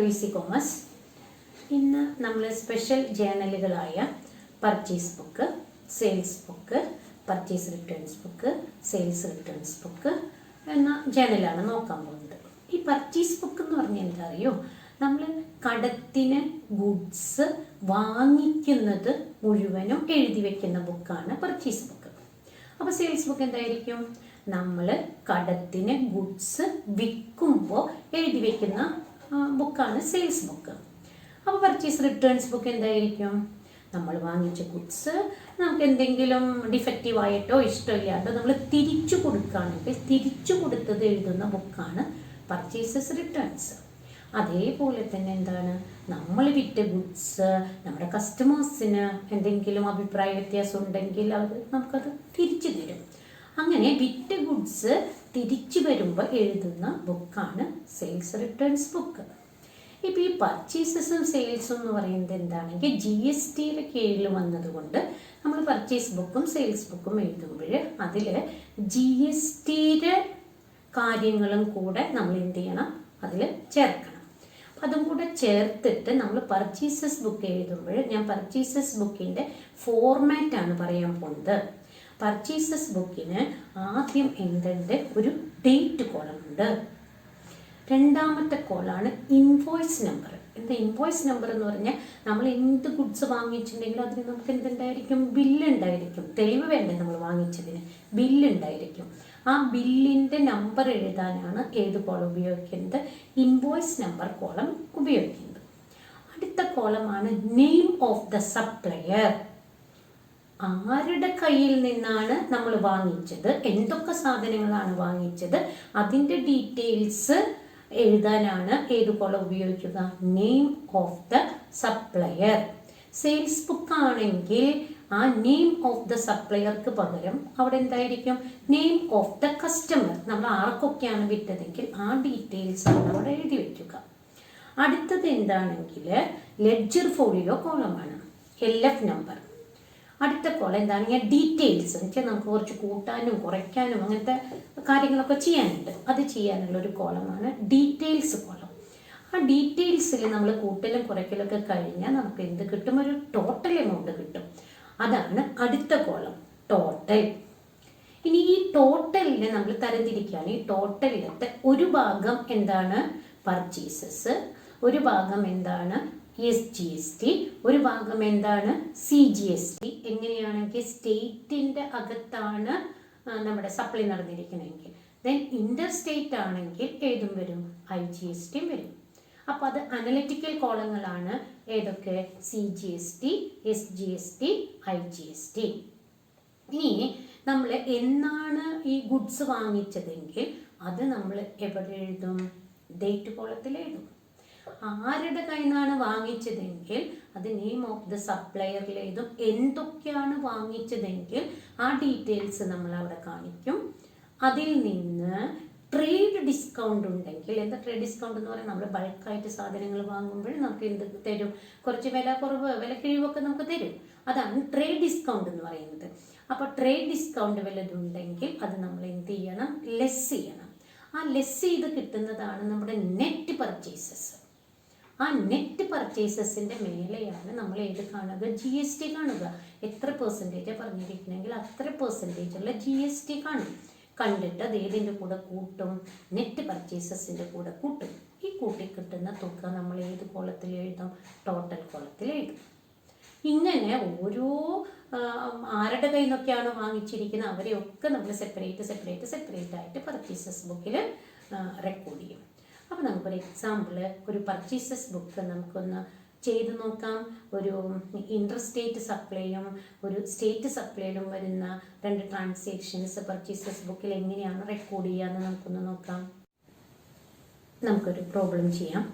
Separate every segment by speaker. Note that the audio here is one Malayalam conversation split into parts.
Speaker 1: To easy commerce. ഇന്ന് നമ്മൾ സ്പെഷ്യൽ ജേണലുകളായ purchase book, sales book, purchase returns book, sales returns book എന്ന ജേണലാണ് നോക്കാൻ പോകുന്നത്. ഈ പർച്ചേസ് ബുക്ക് എന്ന് പറഞ്ഞാൽ എന്താ അറിയോ, നമ്മൾ കടത്തിന് ഗുഡ്സ് വാങ്ങിക്കുന്നത് മുഴുവനും എഴുതി വെക്കുന്ന ബുക്കാണ് പർച്ചേസ് ബുക്ക്. അപ്പോൾ സെയിൽസ് ബുക്ക് എന്തായിരിക്കും? നമ്മൾ കടത്തിന് ഗുഡ്സ് വിൽക്കുമ്പോൾ എഴുതി വെക്കുന്ന ബുക്കാണ് സെയിൽസ് ബുക്ക്. അപ്പോൾ പർച്ചേസ് റിട്ടേൺസ് ബുക്ക് എന്തായിരിക്കും? നമ്മൾ വാങ്ങിച്ച ഗുഡ്സ് നമുക്ക് എന്തെങ്കിലും ഡിഫക്റ്റീവ് ആയിട്ടോ ഇഷ്ടമില്ലാട്ടോ നമ്മൾ തിരിച്ചു കൊടുക്കുകയാണെങ്കിൽ തിരിച്ചു കൊടുത്തത് എഴുതുന്ന ബുക്കാണ് പർച്ചേസസ് റിട്ടേൺസ്. അതേപോലെ തന്നെ എന്താണ്, നമ്മൾ വിറ്റ ഗുഡ്സ് നമ്മുടെ കസ്റ്റമേഴ്സിന് എന്തെങ്കിലും അഭിപ്രായ വ്യത്യാസം ഉണ്ടെങ്കിൽ അവർ നമുക്കത് തിരിച്ചു തരും. അങ്ങനെ വിറ്റ ഗുഡ്സ് തിരിച്ചു വരുമ്പോൾ എഴുതുന്ന ബുക്കാണ് സെയിൽസ് റിട്ടേൺസ് ബുക്ക്. ഇപ്പോൾ ഈ പർച്ചേസസും സെയിൽസും എന്ന് പറയുന്നത് എന്താണെങ്കിൽ GSTയുടെ കീഴിൽ വന്നതുകൊണ്ട് നമ്മൾ പർച്ചേസ് ബുക്കും സെയിൽസ് ബുക്കും എഴുതുമ്പോൾ അതിൽ GSTയുടെ കാര്യങ്ങളും കൂടെ നമ്മൾ എന്ത് ചെയ്യണം, അതിൽ ചേർക്കണം. അതും കൂടെ ചേർത്തിട്ട് നമ്മൾ പർച്ചേസസ് ബുക്ക് എഴുതുമ്പോൾ ഞാൻ പർച്ചേസസ് ബുക്കിൻ്റെ ഫോർമാറ്റാണ് പറയാൻ പോകുന്നത്. പർച്ചേസസ് ബുക്കിന് ആദ്യം എന്തുണ്ട്, ഒരു ഡേറ്റ് കോളം ഉണ്ട്. രണ്ടാമത്തെ കോളാണ് ഇൻവോയ്സ് നമ്പർ. എന്താ ഇൻവോയ്സ് നമ്പർ എന്ന് പറഞ്ഞാൽ നമ്മൾ എന്ത് ഗുഡ്സ് വാങ്ങിച്ചിട്ടുണ്ടെങ്കിലും അതിന് നമുക്ക് എന്തുണ്ടായിരിക്കും, ബില്ലുണ്ടായിരിക്കും. തെളിവ് വേണ്ടേ നമ്മൾ വാങ്ങിച്ചതിന്, ബില്ലുണ്ടായിരിക്കും. ആ ബില്ലിൻ്റെ നമ്പർ എഴുതാനാണ് ഏത് കോളം ഉപയോഗിക്കുന്നത്, ഇൻവോയ്സ് നമ്പർ കോളം ഉപയോഗിക്കുന്നത്. അടുത്ത കോളമാണ് നെയിം ഓഫ് ദ സപ്ലയർ. ആരുടെ കയ്യിൽ നിന്നാണ് നമ്മൾ വാങ്ങിച്ചത്, എന്തൊക്കെ സാധനങ്ങളാണ് വാങ്ങിച്ചത്, അതിൻ്റെ ഡീറ്റെയിൽസ് എഴുതാനാണ് ഏത് കോളം ഉപയോഗിക്കുക, name of the supplier. Sales book ആണെങ്കിൽ ആ നെയിം ഓഫ് ദ സപ്ലയർക്ക് പകരം അവിടെ എന്തായിരിക്കും, നെയിം ഓഫ് ദ കസ്റ്റമർ. നമ്മൾ ആർക്കൊക്കെയാണ് വിറ്റതെങ്കിൽ ആ ഡീറ്റെയിൽസ് ആണ് അവിടെ എഴുതി വയ്ക്കുക. അടുത്തത് എന്താണെങ്കിൽ ലെഡ്ജർ ഫോളിയോ കോളമാണ്, LF നമ്പർ. അടുത്ത കോളം എന്താണെങ്കിൽ ഡീറ്റെയിൽസ് എന്ന് വെച്ചാൽ നമുക്ക് കുറച്ച് കൂട്ടാനും കുറയ്ക്കാനും അങ്ങനത്തെ കാര്യങ്ങളൊക്കെ ചെയ്യാനുണ്ട്. അത് ചെയ്യാനുള്ള ഒരു കോളമാണ് ഡീറ്റെയിൽസ് കോളം. ആ ഡീറ്റെയിൽസിൽ നമ്മൾ കൂട്ടലും കുറയ്ക്കലൊക്കെ കഴിഞ്ഞാൽ നമുക്ക് എന്ത് കിട്ടും, ഒരു ടോട്ടൽ എമൗണ്ട് കിട്ടും. അതാണ് അടുത്ത കോളം, ടോട്ടൽ. ഇനി ഈ ടോട്ടലിനെ നമ്മൾ തരംതിരിക്കുകയാണ്. ഈ ടോട്ടലിലത്തെ ഒരു ഭാഗം എന്താണ്, പർച്ചേസസ്, ഒരു ഭാഗം എന്താണ് SGST, ഒരു ഭാഗം എന്താണ് CGST. എങ്ങനെയാണെങ്കിൽ സ്റ്റേറ്റിൻ്റെ അകത്താണ് നമ്മുടെ സപ്ലൈ നടന്നിരിക്കണമെങ്കിൽ, ദെൻ ഇൻ്റർ സ്റ്റേറ്റ് ആണെങ്കിൽ ഏതും വരും, IGST വരും. അപ്പോൾ അത് അനലിറ്റിക്കൽ കോളങ്ങളാണ്. ഏതൊക്കെ, CGST, SGST, IGST. ഇനി നമ്മൾ എന്നാണ് ഈ ഗുഡ്സ് വാങ്ങിച്ചതെങ്കിൽ അത് നമ്മൾ എവിടെ എഴുതും, ഡേറ്റ് കോളത്തിൽ എഴുതും. ആരുടെ കയ്യിൽ നിന്നാണ് വാങ്ങിച്ചതെങ്കിൽ അത് നെയിം ഓഫ് ദ സപ്ലയറിൽ എഴുതും. എന്തൊക്കെയാണ് വാങ്ങിച്ചതെങ്കിൽ ആ ഡീറ്റെയിൽസ് നമ്മൾ അവിടെ കാണിക്കും. അതിൽ നിന്ന് ട്രേഡ് ഡിസ്കൗണ്ട് ഉണ്ടെങ്കിൽ, എന്താ ട്രേഡ് ഡിസ്കൗണ്ട് എന്ന് പറഞ്ഞാൽ നമ്മൾ ബൾക്കായിട്ട് സാധനങ്ങൾ വാങ്ങുമ്പോൾ നമുക്ക് എന്ത് തരും, കുറച്ച് വില കുറവ്, വില കിഴിവൊക്കെ നമുക്ക് തരും. അതാണ് ട്രേഡ് ഡിസ്കൗണ്ട് എന്ന് പറയുന്നത്. അപ്പോൾ ട്രേഡ് ഡിസ്കൗണ്ട് വല്ലതുണ്ടെങ്കിൽ അത് നമ്മൾ എന്ത് ചെയ്യണം, ലെസ് ചെയ്യണം. ആ ലെസ് ചെയ്ത് കിട്ടുന്നതാണ് നമ്മുടെ നെറ്റ് പർച്ചേസസ്. ആ നെറ്റ് പർച്ചേസസിൻ്റെ മേലെയാണ് നമ്മൾ ഏത് കാണുക, GST കാണുക. എത്ര പെർസെൻറ്റേജ് പറഞ്ഞിരിക്കണമെങ്കിൽ അത്ര പെർസെൻറ്റേജുള്ള GST കാണും. കണ്ടിട്ട് അത് ഏതിൻ്റെ കൂടെ കൂട്ടും, നെറ്റ് പർച്ചേസസിൻ്റെ കൂടെ കൂട്ടും. ഈ കൂട്ടി കിട്ടുന്ന തുക നമ്മൾ ഏത് കോളത്തിൽ എഴുതും, ടോട്ടൽ കോളത്തിൽ എഴുതും. ഇങ്ങനെ ഓരോ ആരുടെ കയ്യിൽ നിന്നൊക്കെയാണ് വാങ്ങിച്ചിരിക്കുന്നത് അവരെയൊക്കെ നമ്മൾ സെപ്പറേറ്റ് ആയിട്ട് പർച്ചേസസ് ബുക്കിൽ റെക്കോർഡ് ചെയ്യും. അപ്പോൾ നമുക്കൊരു എക്സാമ്പിൾ, ഒരു പർച്ചേസസ് ബുക്ക് നമുക്കൊന്ന് ചെയ്ത് നോക്കാം. ഒരു ഇൻ്റർ സ്റ്റേറ്റ് സപ്ലൈയും ഒരു സ്റ്റേറ്റ് സപ്ലൈയിലും വരുന്ന രണ്ട് ട്രാൻസാക്ഷൻസ് പർച്ചേസസ് ബുക്കിൽ എങ്ങനെയാണ് റെക്കോർഡ് ചെയ്യാമെന്ന് നമുക്കൊന്ന് നോക്കാം. നമുക്കൊരു പ്രോബ്ലം ചെയ്യാം.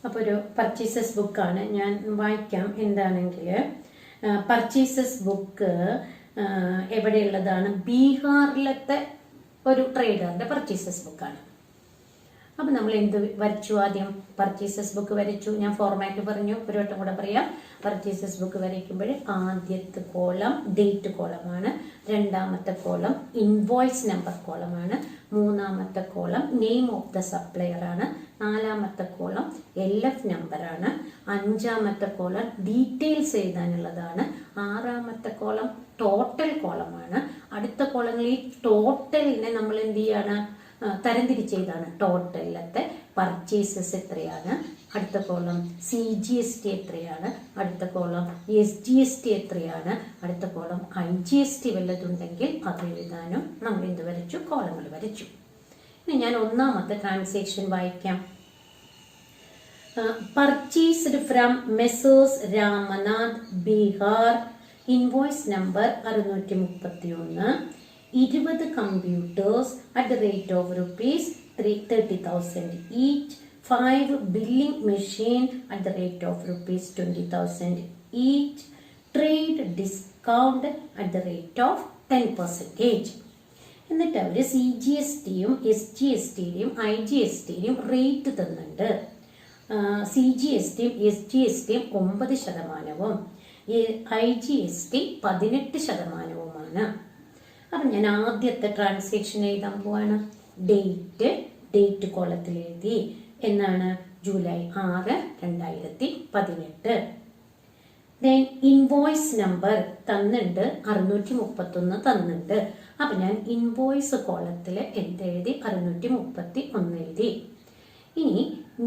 Speaker 1: അപ്പോൾ ഒരു പർച്ചേസസ് ബുക്കാണ്, ഞാൻ വായിക്കാം. എന്താണെങ്കിൽ പർച്ചേസസ് ബുക്ക് എവിടെയുള്ളതാണ്, ബീഹാറിലത്തെ ഒരു ട്രേഡറിൻ്റെ പർച്ചേസസ് ബുക്കാണ്. അപ്പോൾ നമ്മൾ എന്ത് വരച്ചു, ആദ്യം പർച്ചേസസ് ബുക്ക് വരച്ചു. ഞാൻ ഫോർമാറ്റ് പറഞ്ഞു, ഒരു വട്ടം കൂടെ പറയാം. പർച്ചേസസ് ബുക്ക് വരയ്ക്കുമ്പോൾ ആദ്യത്തെ കോളം ഡേറ്റ് കോളമാണ്, രണ്ടാമത്തെ കോളം ഇൻവോയ്സ് നമ്പർ കോളമാണ്, മൂന്നാമത്തെ column name of the supplier ആണ്, നാലാമത്തെ കോളം LF നമ്പറാണ്. അഞ്ചാമത്തെ കോളം ഡീറ്റെയിൽസ് എഴുതാനുള്ളതാണ്. ആറാമത്തെ കോളം ടോട്ടൽ കോളമാണ്. അടുത്ത കോളങ്ങളിൽ ഈ ടോട്ടലിനെ നമ്മൾ എന്ത് ചെയ്യാണ്, തരംതിരിച്ചെഴുതാണ്. ടോട്ടലിലത്തെ പർച്ചേസസ് എത്രയാണ്, അടുത്ത കോളം CGST എത്രയാണ്, അടുത്ത കോളം SGST എത്രയാണ്, അടുത്ത കോളം IGST വല്ലതുണ്ടെങ്കിൽ അത് എഴുതാനും നമ്മൾ എന്ത് വരച്ചു, കോളങ്ങൾ വരച്ചു. ഇനി ഞാൻ ഒന്നാമത്തെ ട്രാൻസാക്ഷൻ വായിക്കാം. Purchased from Messrs Ramanath Bihar, invoice number 631, 20 computers at the rate of ₹30,000 each, 5 billing machine at the rate of ₹20,000 each, trade discount at the rate of 10%. എന്നിട്ട് അവർ CGSTയും SGSTയും IGSTയും റേറ്റ് തന്നിട്ടുണ്ട്. CGSTയും SGSTയും 9%, IGST 18%. അപ്പം ഞാൻ ആദ്യത്തെ ട്രാൻസാക്ഷൻ എഴുതാൻ പോവാണ്. ഡേറ്റ് കോളത്തിൽ എഴുതി. എന്നാണ്? ജൂലൈ 6, 2018. ദെൻ ഇൻവോയ്സ് നമ്പർ തന്നിട്ടുണ്ട്, 631 തന്നിട്ടുണ്ട്. അപ്പൊ ഞാൻ ഇൻവോയ്സ് കോളത്തിൽ എന്തെഴുതി? 631 എഴുതി. ഇനി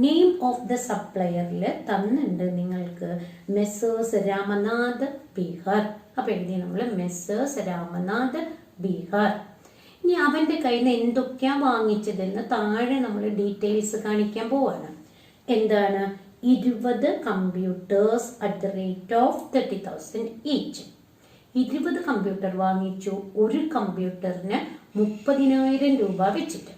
Speaker 1: നെയിം ഓഫ് ദ സപ്ലയറിൽ തന്നിട്ടുണ്ട് നിങ്ങൾക്ക് മെസ്സേഴ്സ് രാമനാഥ് ബീഹാർ. അപ്പൊ എഴുതി നമ്മൾ മെസ്സേഴ്സ് രാമനാഥ് ബീഹാർ. ഇനി അവന്റെ കയ്യിൽ നിന്ന് എന്തൊക്കെയാ വാങ്ങിച്ചതെന്ന് താഴെ നമ്മൾ ഡീറ്റെയിൽസ് കാണിക്കാൻ പോവാണ്. എന്താണ്? 20 computers at the rate of 30,000 each. 20 computer വാങ്ങിച്ചു. ഒരു കമ്പ്യൂട്ടറിന് 30,000 രൂപ വെച്ചിട്ട്.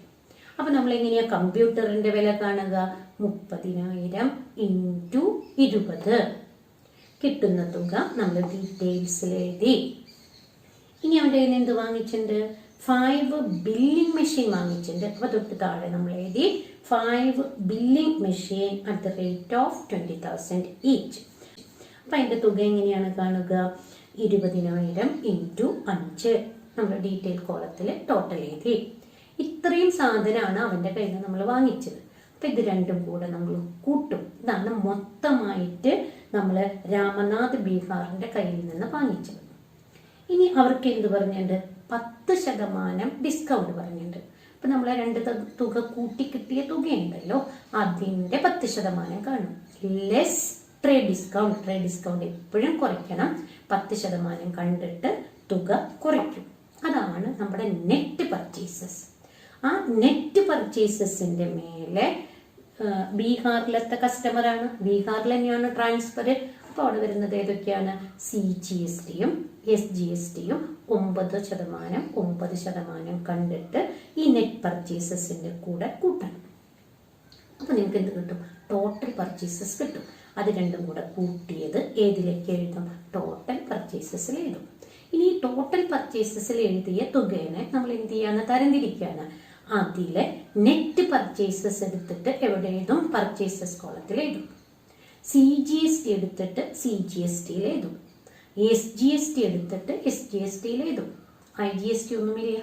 Speaker 1: അപ്പൊ നമ്മൾ എങ്ങനെയാ കമ്പ്യൂട്ടറിന്റെ വില കാണുക? 30,000 ഇൻറ്റു 20. കിട്ടുന്ന തുക നമ്മൾ ഡീറ്റെയിൽസിൽ എഴുതി. ഇനി അവന്റെ കയ്യിൽ നിന്ന് എന്ത് വാങ്ങിച്ചിട്ടുണ്ട്? 5 ബില്ലിംഗ് മെഷീൻ വാങ്ങിച്ചിട്ടുണ്ട്. അപ്പൊ തൊട്ട് താഴെ നമ്മൾ എഴുതി 5 billing machine at the rate of 20,000 each. അപ്പൊ അതിന്റെ തുക എങ്ങനെയാണ് കാണുക? 20,000 ഇൻറ്റു 5. നമ്മൾ ഡീറ്റെയിൽ കോളത്തിൽ ടോട്ടൽ എഴുതി. ഇത്രയും സാധനമാണ് അവന്റെ കയ്യിൽ നിന്ന് നമ്മൾ വാങ്ങിച്ചത്. അപ്പൊ ഇത് രണ്ടും കൂടെ നമ്മൾ കൂട്ടും. ഇതാണ് മൊത്തമായിട്ട് നമ്മൾ രാമനാഥ് ബീഹാറിന്റെ കയ്യിൽ നിന്ന് വാങ്ങിച്ചത്. ഇനി അവർക്ക് എന്ത് പറഞ്ഞിട്ടുണ്ട്? 10% ഡിസ്കൗണ്ട് പറഞ്ഞിട്ടുണ്ട്. അപ്പൊ നമ്മളെ രണ്ട് തുക കൂട്ടി കിട്ടിയ തുകയുണ്ടല്ലോ, അതിന്റെ 10% കാണും. Less trade discount. Trade discount എപ്പോഴും കുറയ്ക്കണം. 10% കണ്ടിട്ട് തുക കുറയ്ക്കും. അതാണ് നമ്മുടെ നെറ്റ് പർച്ചേസസ്. ആ നെറ്റ് പർച്ചേസസിന്റെ മേലെ ബീഹാറിലത്തെ കസ്റ്റമറാണ്, ബീഹാറിൽ തന്നെയാണ് ട്രാൻസ്ഫർ. അപ്പോൾ അവിടെ വരുന്നത് ഏതൊക്കെയാണ്? CGSTയും SGSTയും 9% കണ്ടിട്ട് ഈ നെറ്റ് പർച്ചേസസിന്റെ കൂടെ കൂട്ടണം. അപ്പൊ നിങ്ങൾക്ക് എന്ത് കിട്ടും? ടോട്ടൽ പർച്ചേസസ് കിട്ടും. അത് രണ്ടും കൂടെ കൂട്ടിയത് ഏതിലേക്ക് എഴുതും? ടോട്ടൽ പർച്ചേസസിൽ എഴുതും. ഇനി ഈ ടോട്ടൽ പർച്ചേസസിൽ എഴുതിയ തുകയെ നമ്മൾ എന്ത് ചെയ്യാണ്? തരംതിരിക്കുകയാണ്. അതിലെ നെറ്റ് പർച്ചേസസ് എടുത്തിട്ട് എവിടെ എഴുതും? പർച്ചേസസ് കോളത്തിൽ എഴുതും. CGST എടുത്തിട്ട് CGSTയിൽ എഴുതും. SGST എടുത്തിട്ട് SGSTയിൽ എഴുതും. IGST ഒന്നുമില്ല.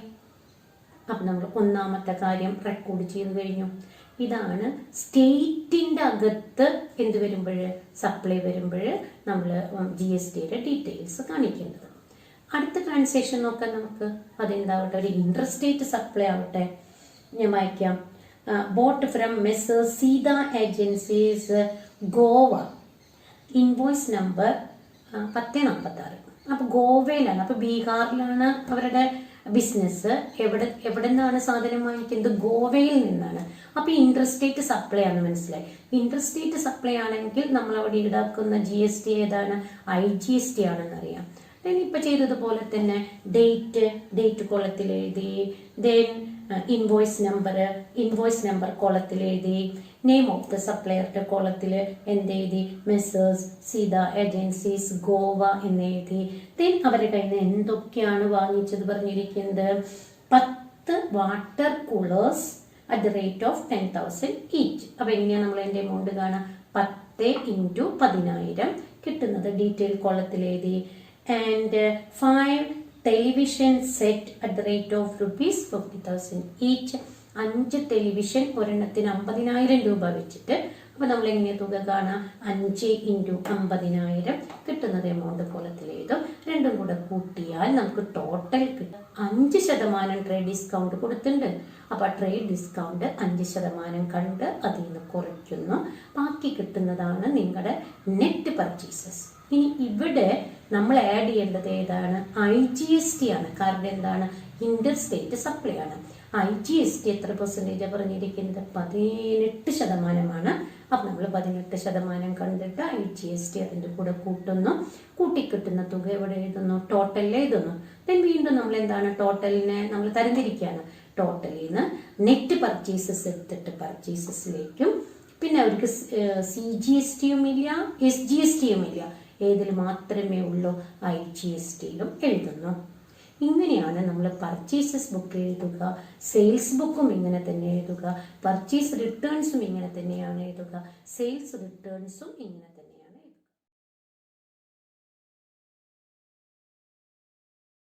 Speaker 1: അപ്പൊ നമ്മൾ ഒന്നാമത്തെ കാര്യം റെക്കോർഡ് ചെയ്ത് കഴിഞ്ഞു. ഇതാണ് സ്റ്റേറ്റിന്റെ അകത്ത് എന്ത് വരുമ്പോൾ, സപ്ലൈ വരുമ്പോൾ നമ്മൾ GSTയുടെ ഡീറ്റെയിൽസ് കാണിക്കേണ്ടത്. അടുത്ത ട്രാൻസാക്ഷൻ നോക്കാൻ നമുക്ക്. അതെന്താവട്ടെ? ഒരു ഇന്റർസ്റ്റേറ്റ് സപ്ലൈ ആവട്ടെ. ഞാൻ വായിക്കാം. Bought from Messrs Sita agencies Goa, invoice number 1046. അപ്പൊ ഗോവയിലാണ്, അപ്പൊ ബീഹാറിലാണ് അവരുടെ ബിസിനസ്. എവിടെ നിന്നാണ് സാധനം വാങ്ങിക്കുന്നത്? ഗോവയിൽ നിന്നാണ്. അപ്പൊ ഇന്റർസ്റ്റേറ്റ് സപ്ലൈ ആണ്. മനസ്സിലായി? ഇന്റർസ്റ്റേറ്റ് സപ്ലൈ ആണെങ്കിൽ നമ്മൾ അവിടെ ഈടാക്കുന്ന GST ഏതാണ്? IGST ആണെന്നറിയാം. ഇപ്പൊ ചെയ്തതുപോലെ തന്നെ ഡേറ്റ് കോളത്തിൽ എഴുതി. ദെൻ ഇൻവോയ്സ് നമ്പർ കോളത്തിൽ എഴുതി. നെയിം ഓഫ് ദ സപ്ലയറുടെ കോളത്തിൽ എന്തെഴുതി? മെസ്സേഴ്സ് സീത ഏജൻസീസ് ഗോവ എന്നെഴുതി. ദെൻ അവരുടെ കയ്യിൽ നിന്ന് എന്തൊക്കെയാണ് വാങ്ങിച്ചത് പറഞ്ഞിരിക്കുന്നത്? 10 water coolers at the rate of 10,000 each. അപ്പൊ എങ്ങനെയാണ് നമ്മൾ എന്റെ എമൗണ്ട് കാണാം? 10 ഇൻറ്റു 10,000 കിട്ടുന്നത് ഡീറ്റെയിൽ കോളത്തിൽ എഴുതി. And 5 television set at the rate of ₹50,000 each. 5 television ഒരെണ്ണത്തിന് 50,000 രൂപ വെച്ചിട്ട്. അപ്പോൾ നമ്മൾ എങ്ങനെ തുക കാണാം? 5 × 50,000 കിട്ടുന്നത് എമൗണ്ട് കോളത്തിൽ എഴുതും. രണ്ടും കൂടെ കൂട്ടിയാൽ നമുക്ക് ടോട്ടൽ കിട്ടും. 5% ട്രേഡ് ഡിസ്കൗണ്ട് കൊടുത്തിട്ടുണ്ട്. അപ്പോൾ ട്രേഡ് ഡിസ്കൗണ്ട് 5% കണ്ട് അതിൽ നിന്ന് കുറയ്ക്കുന്നു. ബാക്കി കിട്ടുന്നതാണ് നിങ്ങളുടെ നെറ്റ് പർച്ചേസസ്. ഇനി ഇവിടെ നമ്മൾ ആഡ് ചെയ്യേണ്ടത് ഏതാണ്? IGST ആണ്. കാരണം എന്താണ്? ഇന്റർ സ്റ്റേറ്റ് സപ്ലൈ ആണ്. IGST എത്ര പെർസെൻറ്റേജ് പറഞ്ഞിരിക്കുന്നത്? 18%. അപ്പം നമ്മൾ 18% കണ്ടിട്ട് IGST അതിൻ്റെ കൂടെ കൂട്ടുന്നു. കൂട്ടിക്കിട്ടുന്ന തുക എവിടെ എഴുതുന്നു? ടോട്ടലിൽ എഴുതുന്നു. ദെൻ വീണ്ടും നമ്മൾ എന്താണ്? ടോട്ടലിനെ നമ്മൾ തരംതിരിക്കുകയാണ്. ടോട്ടലിൽ നിന്ന് നെറ്റ് പർച്ചേസസ് എടുത്തിട്ട് പർച്ചേസസിലേക്കും, പിന്നെ അവർക്ക് CGSTയും ഇല്ല, SGSTയും ഇല്ല. ഏതിൽ മാത്രമേ ഉള്ളൂ? IGSTയിലും എഴുതുന്നു. ഇങ്ങനെയാണ് നമ്മൾ പർച്ചേസസ് ബുക്ക് എഴുതുക. സെയിൽസ് ബുക്കും ഇങ്ങനെ തന്നെ എഴുതുക. പർച്ചേസ് റിട്ടേൺസും ഇങ്ങനെ തന്നെയാണ് എഴുതുക. സെയിൽസ് റിട്ടേൺസും ഇങ്ങനെ തന്നെ.